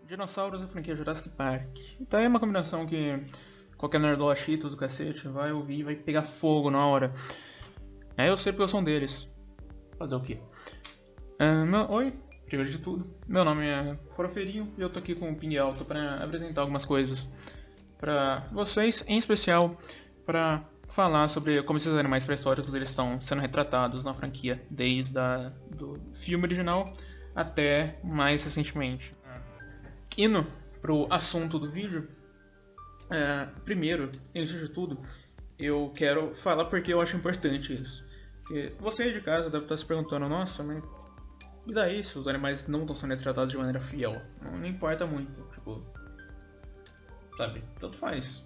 Dinossauros e franquia Jurassic Park. Então é uma combinação que qualquer nerdola cheetos do cacete vai ouvir e vai pegar fogo na hora. Eu sei porque eu sou um deles. Fazer o quê? Oi, primeiro de tudo. Meu nome é Forofeirinho e eu tô aqui com o Ping Alto pra apresentar algumas coisas pra vocês, em especial pra falar sobre como esses animais pré-históricos eles estão sendo retratados na franquia, desde do filme original até mais recentemente. Indo pro assunto do vídeo, primeiro, antes de tudo, eu quero falar porque eu acho importante isso. Porque você de casa deve estar se perguntando, nossa, mas e daí se os animais não estão sendo retratados de maneira fiel? Não importa muito, tipo, sabe, tanto faz.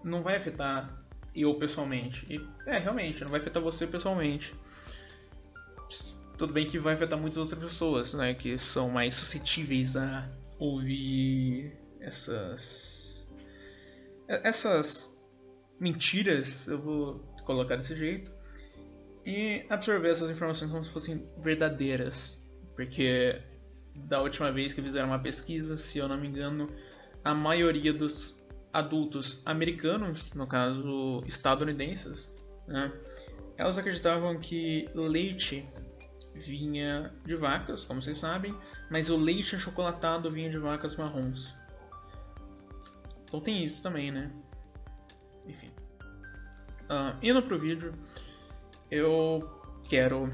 Não vai afetar eu pessoalmente. E, realmente, não vai afetar você pessoalmente. Tudo bem que vai afetar muitas outras pessoas, né, que são mais suscetíveis a ouvir essas mentiras, eu vou colocar desse jeito, e absorver essas informações como se fossem verdadeiras, porque da última vez que fizeram uma pesquisa, se eu não me engano, a maioria dos adultos americanos, no caso estadunidenses, né, elas acreditavam que leite vinha de vacas, como vocês sabem, mas o leite achocolatado vinha de vacas marrons. Então tem isso também, né? Enfim. Indo pro vídeo, eu quero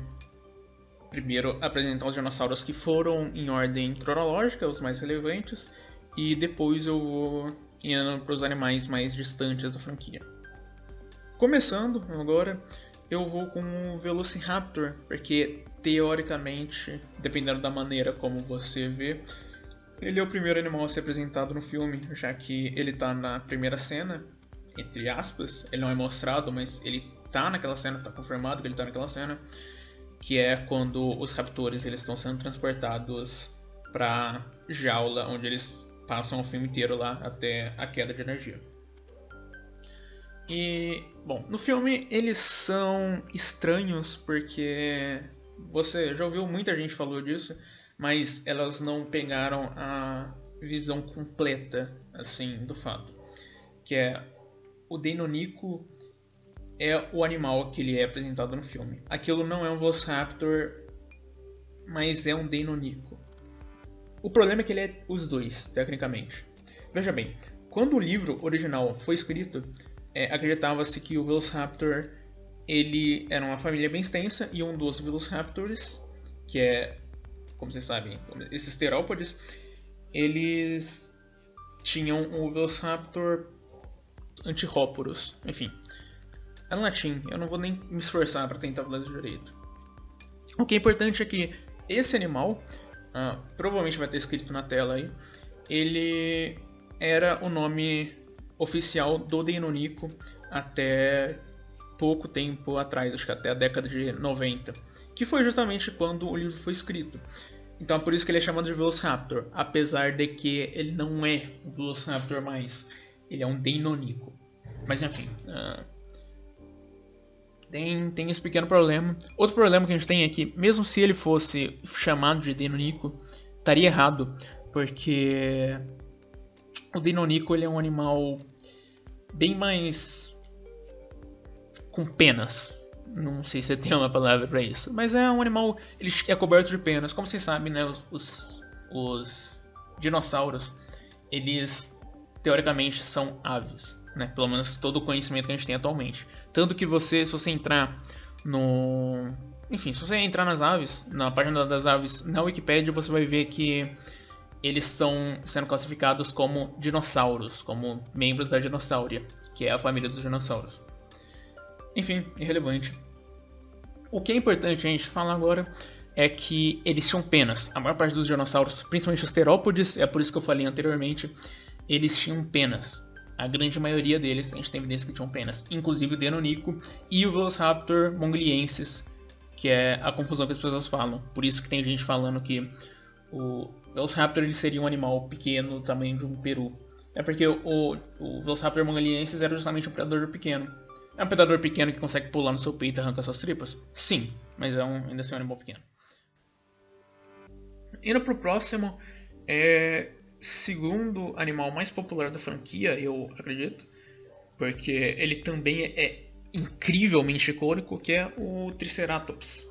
primeiro apresentar os dinossauros que foram em ordem cronológica, os mais relevantes, e depois eu vou indo para os animais mais distantes da franquia. Começando agora, eu vou com o Velociraptor, porque teoricamente, dependendo da maneira como você vê, ele é o primeiro animal a ser apresentado no filme, já que ele tá na primeira cena, entre aspas, ele não é mostrado, mas ele tá naquela cena, tá confirmado que ele tá naquela cena, que é quando os raptores eles estão sendo transportados pra jaula, onde eles passam o filme inteiro lá até a queda de energia. E, bom, no filme eles são estranhos porque você já ouviu muita gente falou disso, mas elas não pegaram a visão completa, assim, do fato. Que é, o Deinonychus é o animal que ele é apresentado no filme. Aquilo não é um Velociraptor, mas é um Deinonychus. O problema é que ele é os dois, tecnicamente. Veja bem, quando o livro original foi escrito, acreditava-se que o Velociraptor ele era uma família bem extensa e um dos Velociraptors, que é, como vocês sabem, esses terópodes, eles tinham o Velociraptor Antiróporos. Enfim, é no latim, eu não vou nem me esforçar para tentar falar isso direito. O que é importante é que esse animal, provavelmente vai ter escrito na tela aí, ele era o nome oficial do Deinonychus até pouco tempo atrás, acho que até a década de 90, que foi justamente quando o livro foi escrito. Então é por isso que ele é chamado de Velociraptor, apesar de que ele não é um Velociraptor mais, ele é um Deinonychus. Mas enfim, tem esse pequeno problema. Outro problema que a gente tem é que, mesmo se ele fosse chamado de Deinonychus, estaria errado, porque o Deinonychus ele é um animal bem mais com penas. Não sei se tem uma palavra para isso, mas é um animal, ele é coberto de penas. Como vocês sabem, né, os dinossauros, eles teoricamente são aves, né? Pelo menos todo o conhecimento que a gente tem atualmente. Tanto que se você entrar se você entrar nas aves, na página das aves na Wikipedia, você vai ver que eles estão sendo classificados como dinossauros, como membros da dinossauria, que é a família dos dinossauros. Enfim, irrelevante. O que é importante a gente falar agora é que eles tinham penas. A maior parte dos dinossauros, principalmente os terópodes, é por isso que eu falei anteriormente, eles tinham penas. A grande maioria deles, a gente tem evidência que tinham penas. Inclusive o Deinonychus e o Velociraptor mongoliensis, que é a confusão que as pessoas falam. Por isso que tem gente falando que o Velociraptor ele seria um animal pequeno, do tamanho de um peru. É porque o Velociraptor mongoliensis era justamente um predador pequeno. É um predador pequeno que consegue pular no seu peito e arrancar suas tripas? Sim, mas ainda assim é um animal pequeno. Indo pro próximo, segundo animal mais popular da franquia, eu acredito. Porque ele também é incrivelmente icônico, que é o Triceratops.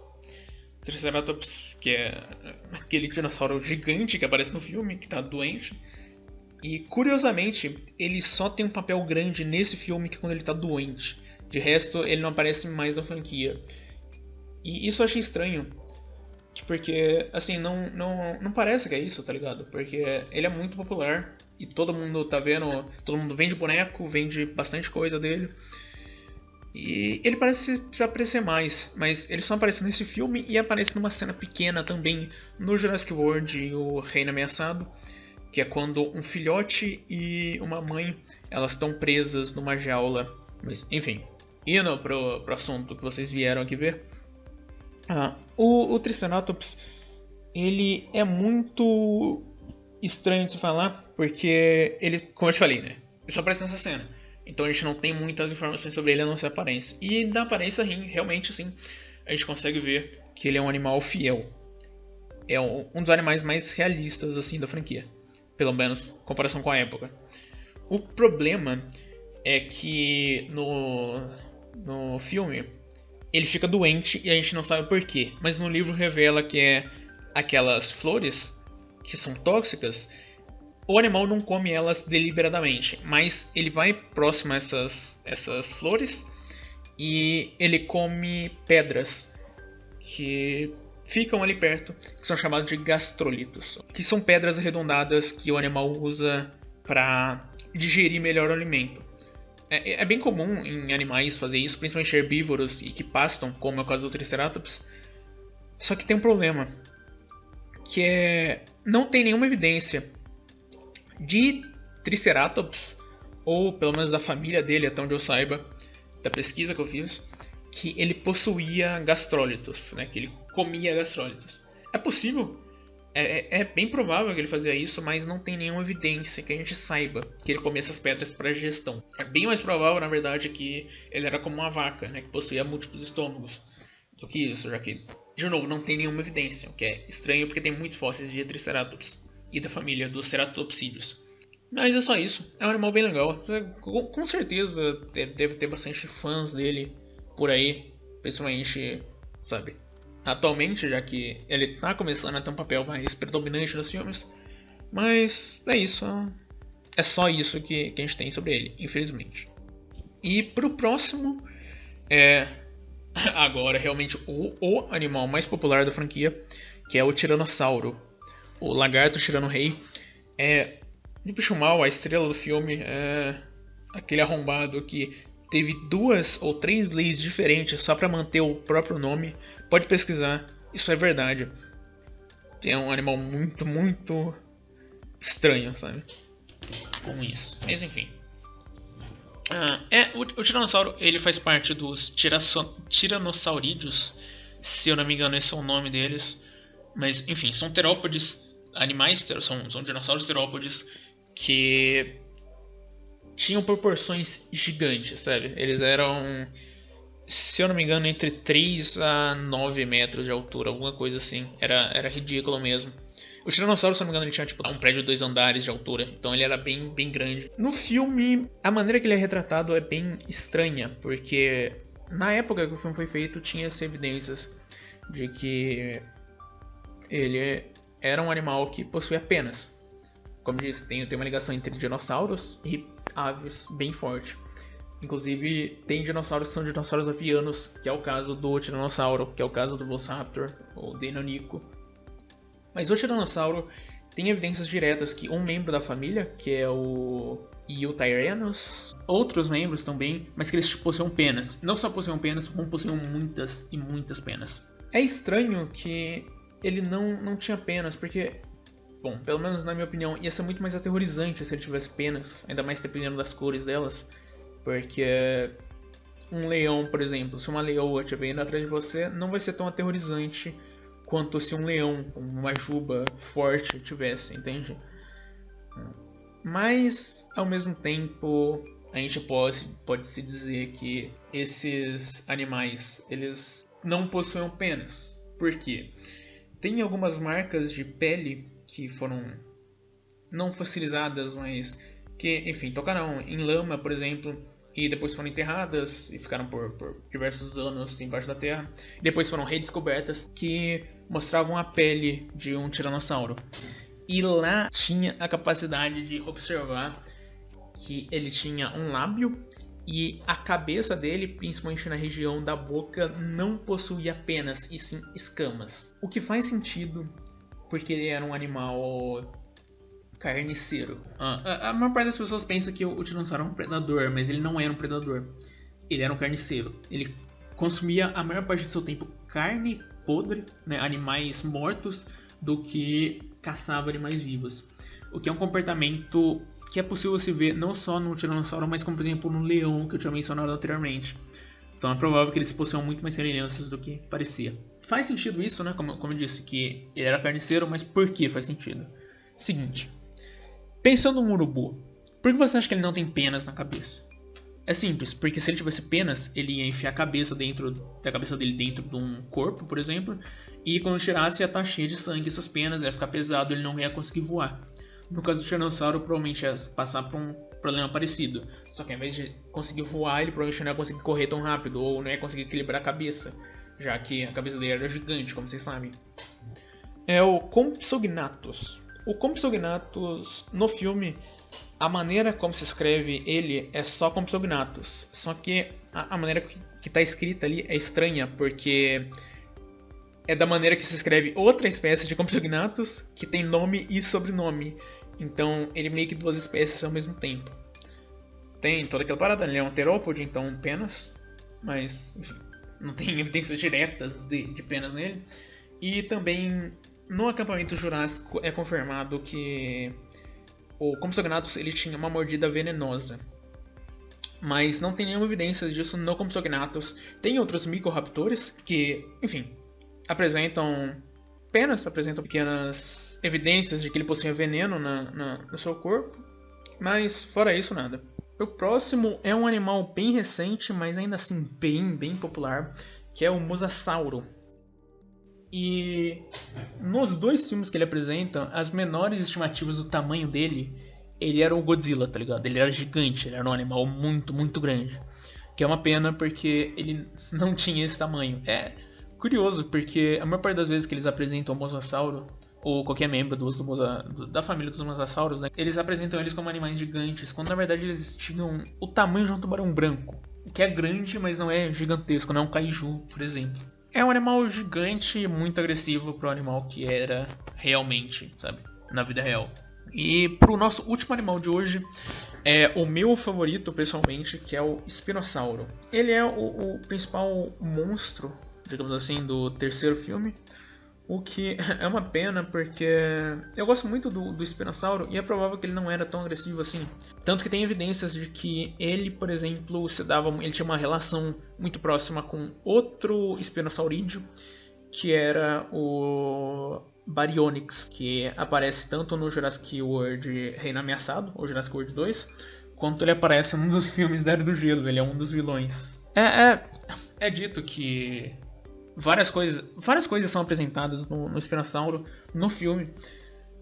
Triceratops, que é aquele dinossauro gigante que aparece no filme, que tá doente. E curiosamente, ele só tem um papel grande nesse filme que quando ele tá doente. De resto, ele não aparece mais na franquia. E isso eu achei estranho. Porque, assim, não parece que é isso, tá ligado? Porque ele é muito popular e todo mundo tá vendo. Todo mundo vende boneco, vende bastante coisa dele. E ele parece se aparecer mais, mas ele só aparece nesse filme e aparece numa cena pequena também no Jurassic World e o Reino Ameaçado, que é quando um filhote e uma mãe elas estão presas numa jaula. Mas, enfim, indo pro assunto que vocês vieram aqui ver. O Triceratops, ele é muito estranho de se falar, porque ele, como eu te falei, né? Ele só aparece nessa cena. Então a gente não tem muitas informações sobre ele a não ser a aparência. E da aparência, realmente, assim, a gente consegue ver que ele é um animal fiel. É um dos animais mais realistas, assim, da franquia. Pelo menos, em comparação com a época. O problema é que no filme ele fica doente e a gente não sabe por quê. Mas no livro revela que é aquelas flores que são tóxicas. O animal não come elas deliberadamente, mas ele vai próximo a essas flores e ele come pedras que ficam ali perto, que são chamadas de gastrolitos, que são pedras arredondadas que o animal usa para digerir melhor o alimento. É bem comum em animais fazer isso, principalmente herbívoros e que pastam, como é o caso do Triceratops. Só que tem um problema, que é não tem nenhuma evidência de Triceratops, ou pelo menos da família dele, até onde eu saiba, da pesquisa que eu fiz, que ele possuía gastrólitos, né? Que ele comia gastrólitos. É possível, é bem provável que ele fazia isso, mas não tem nenhuma evidência que a gente saiba que ele comia essas pedras para digestão. É bem mais provável, na verdade, que ele era como uma vaca, né? Que possuía múltiplos estômagos do que isso, já que, de novo, não tem nenhuma evidência, o que é estranho porque tem muitos fósseis de Triceratops e da família dos ceratopsídeos. Mas é só isso, é um animal bem legal. Com certeza deve ter bastante fãs dele por aí, principalmente, sabe, atualmente, já que ele tá começando a ter um papel mais predominante nos filmes. Mas é isso, é só isso que a gente tem sobre ele, infelizmente. E pro próximo, agora realmente o animal mais popular da franquia, que é o Tiranossauro. O lagarto tirano-rei é de bicho mal, a estrela do filme, é aquele arrombado que teve 2 ou 3 leis diferentes só para manter o próprio nome. Pode pesquisar, isso é verdade. É um animal muito, muito estranho, sabe? Com isso. Mas enfim. O Tiranossauro, ele faz parte dos Tiranossaurídeos, se eu não me engano esse é o nome deles. Mas enfim, são terópodes, animais, são dinossauros terópodes que tinham proporções gigantes, sabe? Eles eram, se eu não me engano, entre 3 a 9 metros de altura, alguma coisa assim. Era ridículo mesmo. O Tiranossauro, se eu não me engano, ele tinha tipo um prédio de 2 andares de altura, então ele era bem, bem grande. No filme, a maneira que ele é retratado é bem estranha, porque na época que o filme foi feito, tinha-se evidências de que ele era um animal que possuía penas. Como disse, tem uma ligação entre dinossauros e aves bem forte. Inclusive, tem dinossauros que são dinossauros avianos, que é o caso do Tiranossauro, que é o caso do Velociraptor, ou Deinonychus. Mas o Tiranossauro tem evidências diretas que um membro da família, que é o Euthyrenus, outros membros também, mas que eles possuem penas. Não só possuem penas, como possuem muitas e muitas penas. É estranho que ele não tinha penas, porque, bom, pelo menos na minha opinião, ia ser muito mais aterrorizante se ele tivesse penas, ainda mais dependendo das cores delas, porque um leão, por exemplo, se uma leoa estiver indo atrás de você, não vai ser tão aterrorizante quanto se um leão com uma juba forte tivesse, entende? Mas, ao mesmo tempo, a gente pode se dizer que esses animais, eles não possuem penas. Por quê? Tem algumas marcas de pele que foram não fossilizadas, mas que, enfim, tocaram em lama, por exemplo, e depois foram enterradas e ficaram por diversos anos embaixo da terra. E depois foram redescobertas, que mostravam a pele de um tiranossauro. E lá tinha a capacidade de observar que ele tinha um lábio e a cabeça dele, principalmente na região da boca, não possuía penas e sim escamas. O que faz sentido porque ele era um animal carniceiro. A maior parte das pessoas pensa que o tiranossauro é um predador, mas ele não era um predador. Ele era um carniceiro. Ele consumia a maior parte do seu tempo carne podre, né, animais mortos, do que caçava animais vivos. O que é um comportamento que é possível se ver não só no tiranossauro, mas como por exemplo no leão, que eu tinha mencionado anteriormente. Então é provável que eles possuam muito mais semelhanças do que parecia. Faz sentido isso, né? Como eu disse, que ele era carniceiro, mas por que faz sentido? Seguinte, pensando no urubu, por que você acha que ele não tem penas na cabeça? É simples, porque se ele tivesse penas, ele ia enfiar a cabeça da cabeça dele dentro de um corpo, por exemplo, e quando tirasse ia estar cheio de sangue essas penas, ia ficar pesado, ele não ia conseguir voar. No caso do tiranossauro, provavelmente ia passar por um problema parecido. Só que ao invés de conseguir voar, ele provavelmente não ia conseguir correr tão rápido, ou não ia conseguir equilibrar a cabeça, já que a cabeça dele era gigante, como vocês sabem. É o Compsognathus. O Compsognathus, no filme, a maneira como se escreve ele é só Compsognathus. Só que a maneira que está escrita ali é estranha, porque é da maneira que se escreve outra espécie de Compsognathus, que tem nome e sobrenome. Então, ele meio que duas espécies ao mesmo tempo. Tem toda aquela parada, ele é um terópode, então penas. Mas, enfim, não tem evidências diretas de penas nele. E também, no acampamento jurássico, é confirmado que o Compsognathus ele tinha uma mordida venenosa. Mas não tem nenhuma evidência disso no Compsognathus. Tem outros Microraptores que, enfim, apresentam penas, apresentam pequenas evidências de que ele possuía veneno no seu corpo, mas fora isso, nada. O próximo é um animal bem recente, mas ainda assim bem popular, que é o Mosasauro. E nos dois filmes que ele apresenta, as menores estimativas do tamanho dele, ele era o Godzilla, tá ligado? Ele era gigante, ele era um animal muito grande. Que é uma pena porque ele não tinha esse tamanho. É curioso, porque a maior parte das vezes que eles apresentam o Mosasauro, ou qualquer membro da família dos Mosasauros, né, eles apresentam eles como animais gigantes, quando na verdade eles tinham o tamanho de um tubarão branco. O que é grande, mas não é gigantesco, não é um kaiju, por exemplo. É um animal gigante, muito agressivo para o animal que era realmente, sabe, na vida real. E pro nosso último animal de hoje, é o meu favorito, pessoalmente, que é o Espinossauro. Ele é o principal monstro, digamos assim, do terceiro filme. O que é uma pena, porque eu gosto muito do Espinossauro e é provável que ele não era tão agressivo assim. Tanto que tem evidências de que ele, por exemplo, ele tinha uma relação muito próxima com outro espinossaurídeo, que era o Baryonyx, que aparece tanto no Jurassic World Reino Ameaçado, ou Jurassic World 2, quanto ele aparece num dos filmes da Era do Gelo, ele é um dos vilões. É dito que várias coisas são apresentadas no Espinossauro no filme.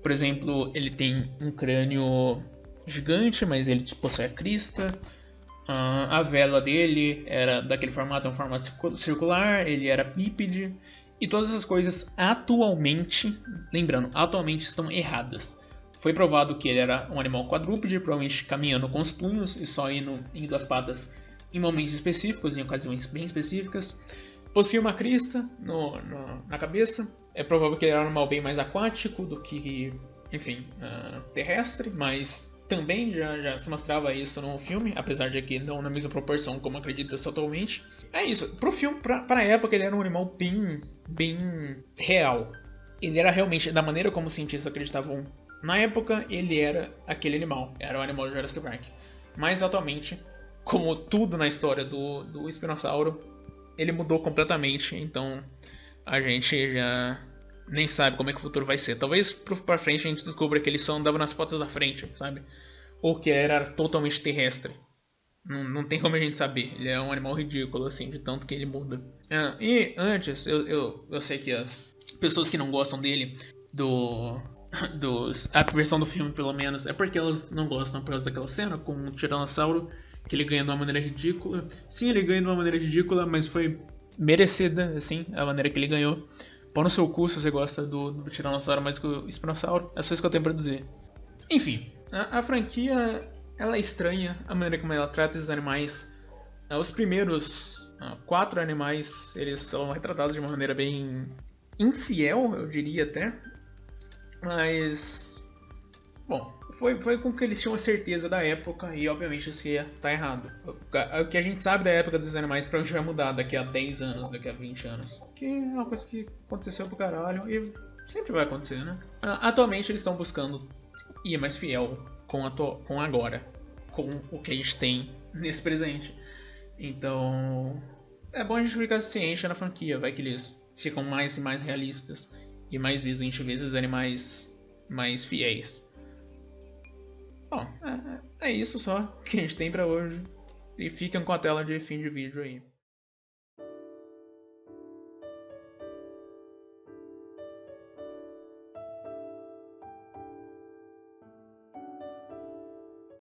Por exemplo, ele tem um crânio gigante, mas ele possui a crista. A vela dele era daquele formato, um formato circular, ele era bípede. E todas essas coisas atualmente estão erradas. Foi provado que ele era um animal quadrúpede, provavelmente caminhando com os punhos e só indo às patas em momentos específicos, em ocasiões bem específicas. Possuía uma crista na cabeça. É provável que ele era um animal bem mais aquático do que, enfim, terrestre, mas também já se mostrava isso no filme, apesar de que não na mesma proporção como acredita-se atualmente. É isso, pro filme, pra época, ele era um animal bem real. Ele era realmente, da maneira como os cientistas acreditavam na época, ele era aquele animal, era o animal do Jurassic Park. Mas atualmente, como tudo na história do Espinossauro, ele mudou completamente, então a gente já nem sabe como é que o futuro vai ser. Talvez pra frente a gente descubra que ele só andava nas patas da frente, sabe? Ou que era totalmente terrestre. Não tem como a gente saber. Ele é um animal ridículo, assim, de tanto que ele muda. E antes, eu sei que as pessoas que não gostam dele, a versão do filme, pelo menos, é porque elas não gostam por causa daquela cena com o Tiranossauro, que ele ganha de uma maneira ridícula. Sim, ele ganha de uma maneira ridícula, mas foi merecida, assim, a maneira que ele ganhou. Pau no seu cu se você gosta do Tiranossauro mais que o Espinossauro. É só isso que eu tenho pra dizer. Enfim, a franquia, ela é estranha, a maneira como ela trata esses animais. Os primeiros 4 animais, eles são retratados de uma maneira bem infiel, eu diria até. Mas, bom, foi com que eles tinham a certeza da época e obviamente isso ia estar errado. O que a gente sabe da época dos animais provavelmente vai mudar daqui a 10 anos, daqui a 20 anos. Que é uma coisa que aconteceu pro caralho e sempre vai acontecer, né? Atualmente eles estão buscando ir mais fiel com agora, com o que a gente tem nesse presente. Então, é bom a gente ficar ciente na franquia, vai que eles ficam mais e mais realistas e mais vezes a gente vê esses animais mais fiéis. Bom, é isso só que a gente tem pra hoje. E fiquem com a tela de fim de vídeo aí.